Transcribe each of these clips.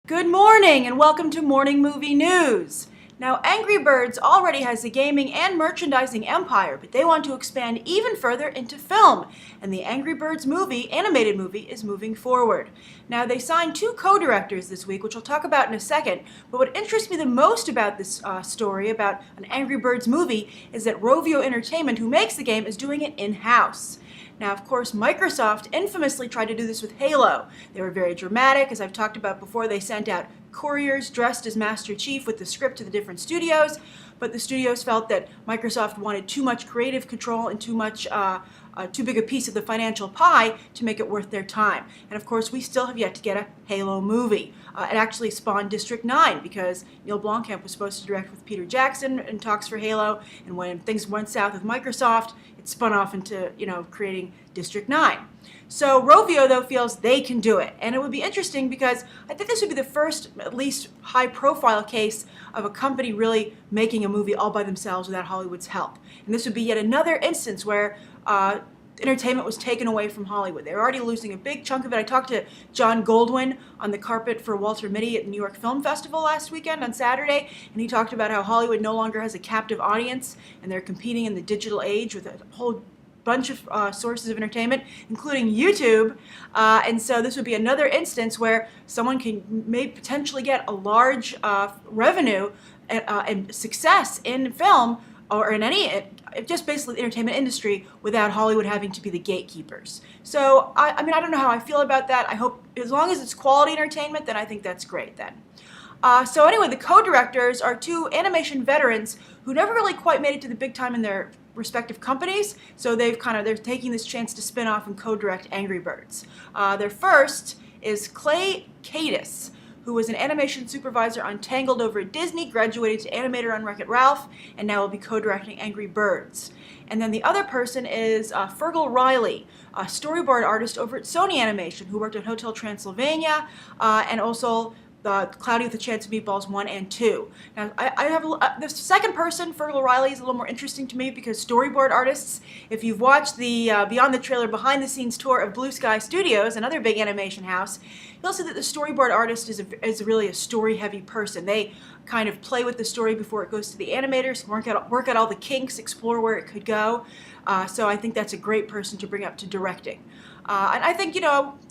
Good morning and welcome to Morning Movie News. Now, Angry Birds already has a gaming and merchandising empire, but they want to expand even further into film, and the Angry Birds animated movie, is moving forward. Now, they signed 2 co-directors this week, which I'll talk about in a second, but what interests me the most about this story about an Angry Birds movie is that Rovio Entertainment, who makes the game, is doing it in-house. Now, of course, Microsoft infamously tried to do this with Halo. They were very dramatic. As I've talked about before, they sent out couriers dressed as Master Chief with the script to the different studios, but the studios felt that Microsoft wanted too much creative control and too big a piece of the financial pie to make it worth their time. And of course, we still have yet to get a Halo movie. It actually spawned District 9 because Neil Blomkamp was supposed to direct with Peter Jackson in talks for Halo, and when things went south with Microsoft, it spun off into, creating District 9. So Rovio, though, feels they can do it. And it would be interesting because I think this would be the first, at least high-profile case of a company really making a movie all by themselves without Hollywood's help. And this would be yet another instance where entertainment was taken away from Hollywood. They're already losing a big chunk of it. I talked to John Goldwyn on the carpet for Walter Mitty at the New York Film Festival last weekend on Saturday, and he talked about how Hollywood no longer has a captive audience, and they're competing in the digital age with a whole bunch of sources of entertainment, including YouTube, and so this would be another instance where someone may potentially get a large revenue and success in film or in just basically the entertainment industry without Hollywood having to be the gatekeepers. So, I don't know how I feel about that. I hope, as long as it's quality entertainment, then I think that's great then. So anyway, the co-directors are 2 animation veterans who never really quite made it to the big time in their respective companies, so they're taking this chance to spin off and co-direct Angry Birds. Their first is Clay Cadis, who was an animation supervisor on Tangled over at Disney, graduated to animator on Wreck-It Ralph, and now will be co-directing Angry Birds. And then the other person is Fergal Riley, a storyboard artist over at Sony Animation, who worked on Hotel Transylvania and also Cloudy with a Chance of Meatballs 1 and 2. Now, I have the second person, Fergal Riley, is a little more interesting to me because storyboard artists, if you've watched the Beyond the Trailer behind-the-scenes tour of Blue Sky Studios, another big animation house, you'll see that the storyboard artist is really a story-heavy person. They kind of play with the story before it goes to the animators, work out all the kinks, explore where it could go. So I think that's a great person to bring up to directing. And I think,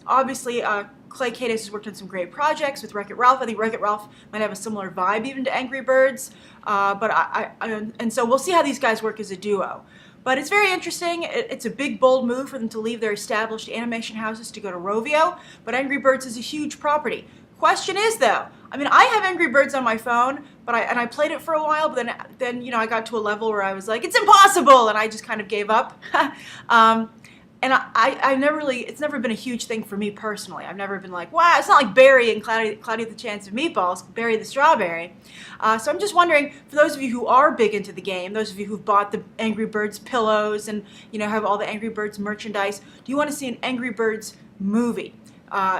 obviously, Clay Cadis has worked on some great projects with Wreck-It Ralph. I think Wreck-It Ralph might have a similar vibe even to Angry Birds. And so we'll see how these guys work as a duo. But it's very interesting. It's a big, bold move for them to leave their established animation houses to go to Rovio. But Angry Birds is a huge property. Question is, though, I have Angry Birds on my phone, but I played it for a while, but then I got to a level where I was like, it's impossible, and I just kind of gave up. And it's never been a huge thing for me personally. I've never been like, wow, it's not like Barry and Cloudy with a Chance of Meatballs, Barry the Strawberry. So I'm just wondering, for those of you who are big into the game, those of you who've bought the Angry Birds pillows and, have all the Angry Birds merchandise, do you want to see an Angry Birds movie?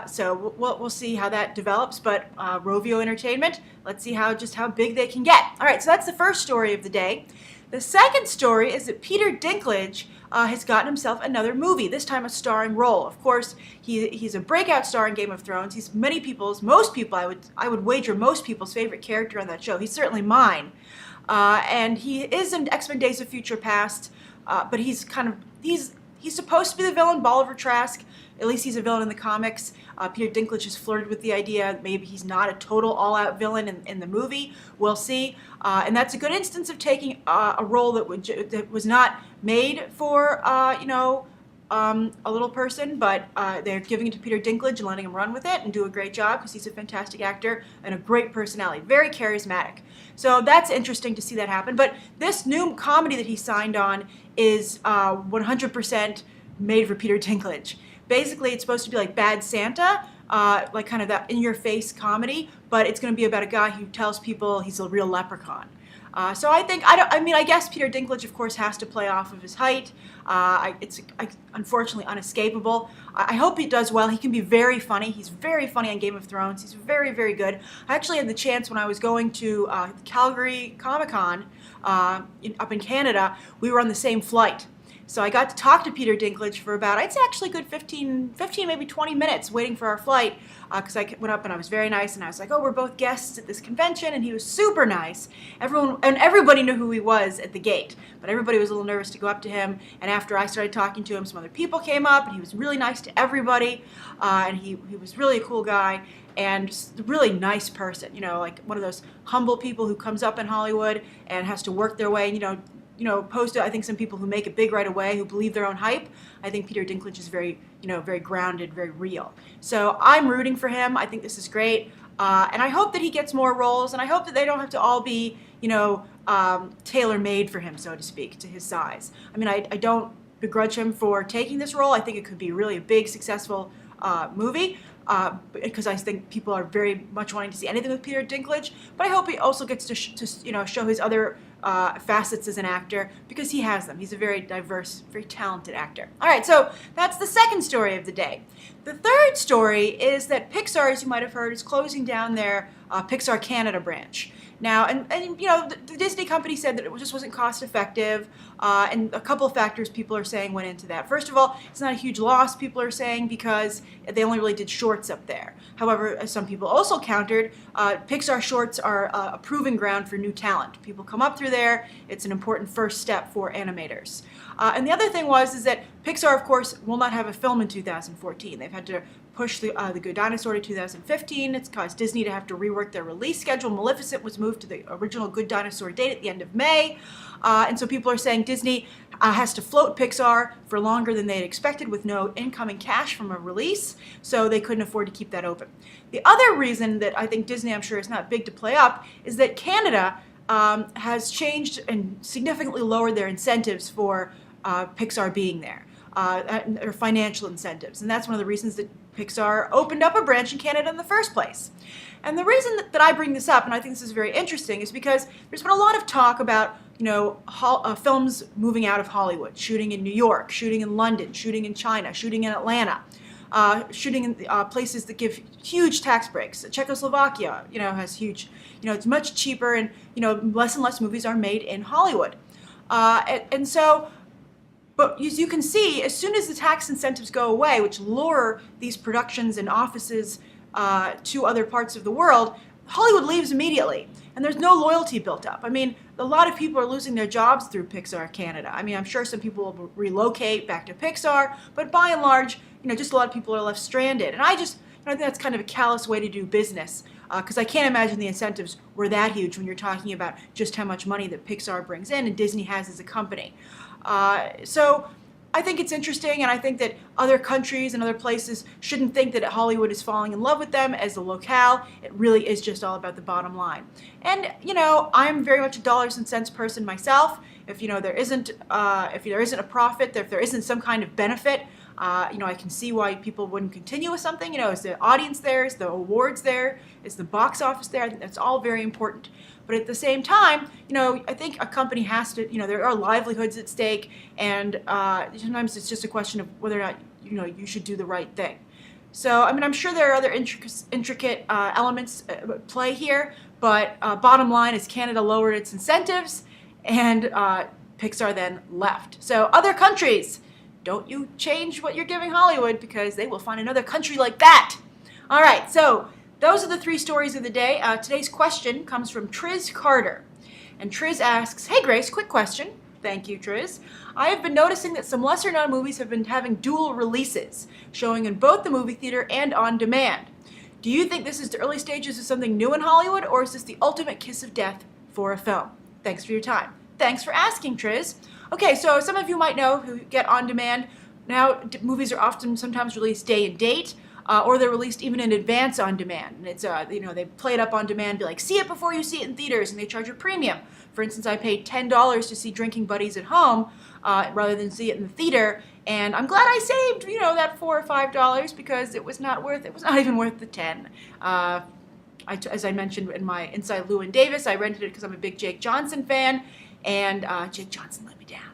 So we'll see how that develops, but Rovio Entertainment, let's see how big they can get. All right, so that's the first story of the day. The second story is that Peter Dinklage has gotten himself another movie, this time a starring role. Of course, he's a breakout star in Game of Thrones. He's most people, I would wager most people's favorite character on that show. He's certainly mine. And he is in X-Men Days of Future Past, but he's supposed to be the villain, Bolivar Trask. At least he's a villain in the comics. Peter Dinklage has flirted with the idea that maybe he's not a total all-out villain in the movie. We'll see. And that's a good instance of taking a role that was not made for, a little person, but they're giving it to Peter Dinklage and letting him run with it and do a great job because he's a fantastic actor and a great personality, very charismatic. So that's interesting to see that happen. But this new comedy that he signed on is 100% made for Peter Dinklage. Basically, it's supposed to be like Bad Santa, like kind of that in-your-face comedy, but it's going to be about a guy who tells people he's a real leprechaun. So I guess Peter Dinklage, of course, has to play off of his height. It's unfortunately unescapable. I hope he does well. He can be very funny. He's very funny on Game of Thrones. He's very, very good. I actually had the chance when I was going to Calgary Comic-Con up in Canada. We were on the same flight. So I got to talk to Peter Dinklage for about, I'd say actually a good 15, maybe 20 minutes waiting for our flight, because I went up and I was very nice, and I was like, oh, we're both guests at this convention, and he was super nice. Everybody knew who he was at the gate, but everybody was a little nervous to go up to him, and after I started talking to him, some other people came up, and he was really nice to everybody, and he was really a cool guy, and just a really nice person, like one of those humble people who comes up in Hollywood and has to work their way, opposed to, I think, some people who make it big right away, who believe their own hype. I think Peter Dinklage is very, very grounded, very real. So I'm rooting for him. I think this is great. And I hope that he gets more roles, and I hope that they don't have to all be, tailor-made for him, so to speak, to his size. I mean, I don't begrudge him for taking this role. I think it could be really a big, successful movie. Because I think people are very much wanting to see anything with Peter Dinklage, but I hope he also gets to show his other facets as an actor, because he has them. He's a very diverse, very talented actor. All right, so that's the second story of the day. The third story is that Pixar, as you might have heard, is closing down their Pixar Canada branch. Now, and the Disney company said that it just wasn't cost effective, and a couple of factors people are saying went into that. First of all, it's not a huge loss, people are saying, because they only really did shorts up there. However, as some people also countered, Pixar shorts are a proving ground for new talent. People come up through there. It's an important first step for animators. And the other thing is that Pixar, of course, will not have a film in 2014. They've had to push the Good Dinosaur to 2015. It's caused Disney to have to rework their release schedule. Maleficent was moved to the original Good Dinosaur date at the end of May. And so people are saying Disney has to float Pixar for longer than they had expected with no incoming cash from a release, so they couldn't afford to keep that open. The other reason that I think Disney, I'm sure, is not big to play up is that Canada has changed and significantly lowered their incentives for Pixar being there, or financial incentives. And that's one of the reasons that Pixar opened up a branch in Canada in the first place. And the reason that I bring this up, and I think this is very interesting, is because there's been a lot of talk about films moving out of Hollywood, shooting in New York, shooting in London, shooting in China, shooting in Atlanta, shooting in places that give huge tax breaks. Czechoslovakia, has huge, it's much cheaper, and less and less movies are made in Hollywood, and so. But as you can see, as soon as the tax incentives go away, which lure these productions and offices to other parts of the world, Hollywood leaves immediately, and there's no loyalty built up. I mean, a lot of people are losing their jobs through Pixar Canada. I mean, I'm sure some people will relocate back to Pixar, but by and large, just a lot of people are left stranded. And I think that's kind of a callous way to do business, because I can't imagine the incentives were that huge when you're talking about just how much money that Pixar brings in and Disney has as a company. So I think it's interesting, and I think that other countries and other places shouldn't think that Hollywood is falling in love with them as a locale. It really is just all about the bottom line. And I'm very much a dollars and cents person myself. If there isn't a profit, if there isn't some kind of benefit, I can see why people wouldn't continue with something. Is the audience there? Is the awards there? Is the box office there? I think that's all very important. But at the same time, I think a company has to, there are livelihoods at stake, and sometimes it's just a question of whether or not, you should do the right thing. So, I mean, I'm sure there are other intricate elements at play here, but bottom line is Canada lowered its incentives, and Pixar then left. So, other countries, don't you change what you're giving Hollywood, because they will find another country like that. All right, so those are the three stories of the day. Today's question comes from Triz Carter. And Triz asks, hey Grace, quick question. Thank you, Triz. I have been noticing that some lesser-known movies have been having dual releases, showing in both the movie theater and on demand. Do you think this is the early stages of something new in Hollywood, or is this the ultimate kiss of death for a film? Thanks for your time. Thanks for asking, Triz. Okay, so some of you might know who get on demand. Now, movies are sometimes released day and date, or they're released even in advance on demand. And it's, they play it up on demand, be like, see it before you see it in theaters, and they charge a premium. For instance, I paid $10 to see Drinking Buddies at home rather than see it in the theater, and I'm glad I saved, that $4 or $5 because it was not even worth the 10. As I mentioned in my Inside Llewyn Davis, I rented it because I'm a big Jake Johnson fan, and Jake Johnson let me down.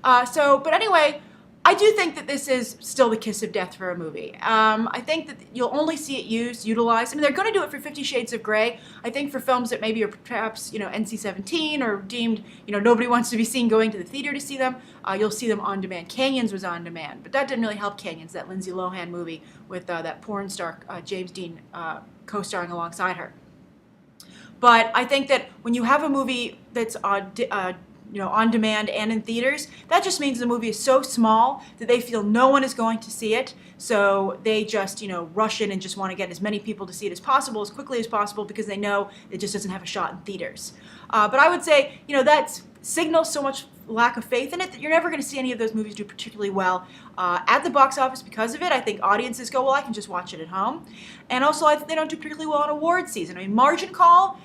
But anyway, I do think that this is still the kiss of death for a movie. I think that you'll only see it utilized. I mean, they're going to do it for 50 Shades of Grey. I think for films that maybe are perhaps, NC-17 or deemed, nobody wants to be seen going to the theater to see them, you'll see them on demand. Canyons was on demand, but that didn't really help Canyons, that Lindsay Lohan movie with that porn star James Dean co-starring alongside her. But I think that when you have a movie that's on demand and in theaters, that just means the movie is so small that they feel no one is going to see it. So they just, rush in and just want to get as many people to see it as possible, as quickly as possible, because they know it just doesn't have a shot in theaters. But I would say, that signals so much lack of faith in it that you're never going to see any of those movies do particularly well at the box office because of it. I think audiences go, well, I can just watch it at home. And also, I think they don't do particularly well in award season. I mean, Margin Call,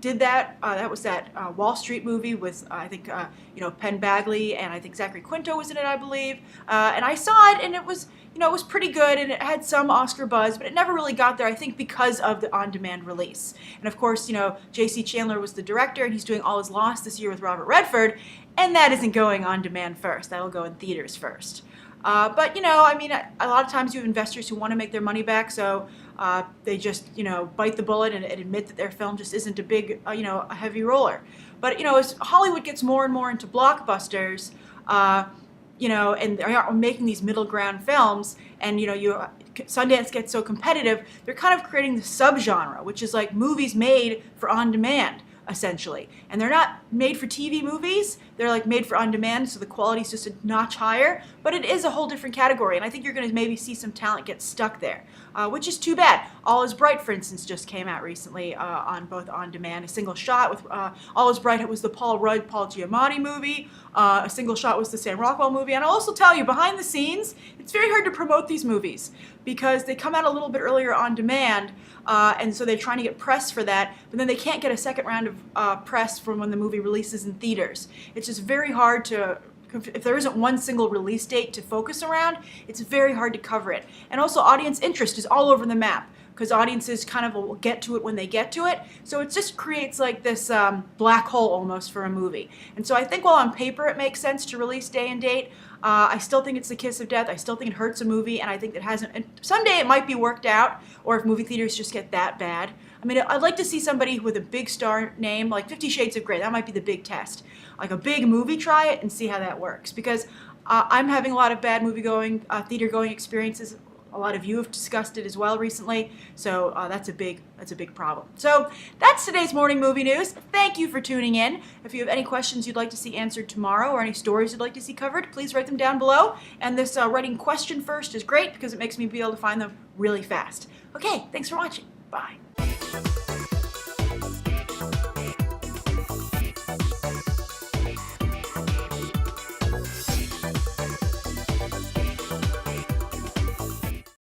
did that. That was that Wall Street movie with, I think, Penn Badgley, and I think Zachary Quinto was in it, I believe. And I saw it, and it was, it was pretty good, and it had some Oscar buzz, but it never really got there, I think, because of the on-demand release. And of course, J.C. Chandler was the director, and he's doing All Is Lost this year with Robert Redford, and that isn't going on demand first. That'll go in theaters first. But, I mean, a lot of times you have investors who want to make their money back, so they just, bite the bullet and admit that their film just isn't a big, a heavy roller. But, as Hollywood gets more and more into blockbusters, and they're making these middle ground films, and, Sundance gets so competitive, they're kind of creating the subgenre, which is like movies made for on-demand, essentially. And they're not made for TV movies, they're like made for on-demand, so the quality's just a notch higher, but it is a whole different category, and I think you're going to maybe see some talent get stuck there, which is too bad. All Is Bright, for instance, just came out recently on both on-demand, a single shot with All Is Bright. It was the Paul Rudd, Paul Giamatti movie, a single shot was the Sam Rockwell movie, and I'll also tell you, behind the scenes, it's very hard to promote these movies, because they come out a little bit earlier on demand, and so they're trying to get press for that, but then they can't get a second round of press from when the movie releases in theaters. It's just very hard to, if there isn't one single release date to focus around, it's very hard to cover it. And also audience interest is all over the map, because audiences kind of will get to it when they get to it. So it just creates like this black hole almost for a movie. And so I think while on paper it makes sense to release day and date, I still think it's the kiss of death. I still think it hurts a movie, and I think it hasn't. And someday it might be worked out, or if movie theaters just get that bad. I mean, I'd like to see somebody with a big star name, like 50 Shades of Grey. That might be the big test. Like a big movie, try it and see how that works. Because I'm having a lot of bad theater-going experiences. A lot of you have discussed it as well recently, so that's a big problem. So that's today's morning movie news. Thank you for tuning in. If you have any questions you'd like to see answered tomorrow, or any stories you'd like to see covered, please write them down below. And this writing question first is great because it makes me be able to find them really fast. Okay, thanks for watching. Bye.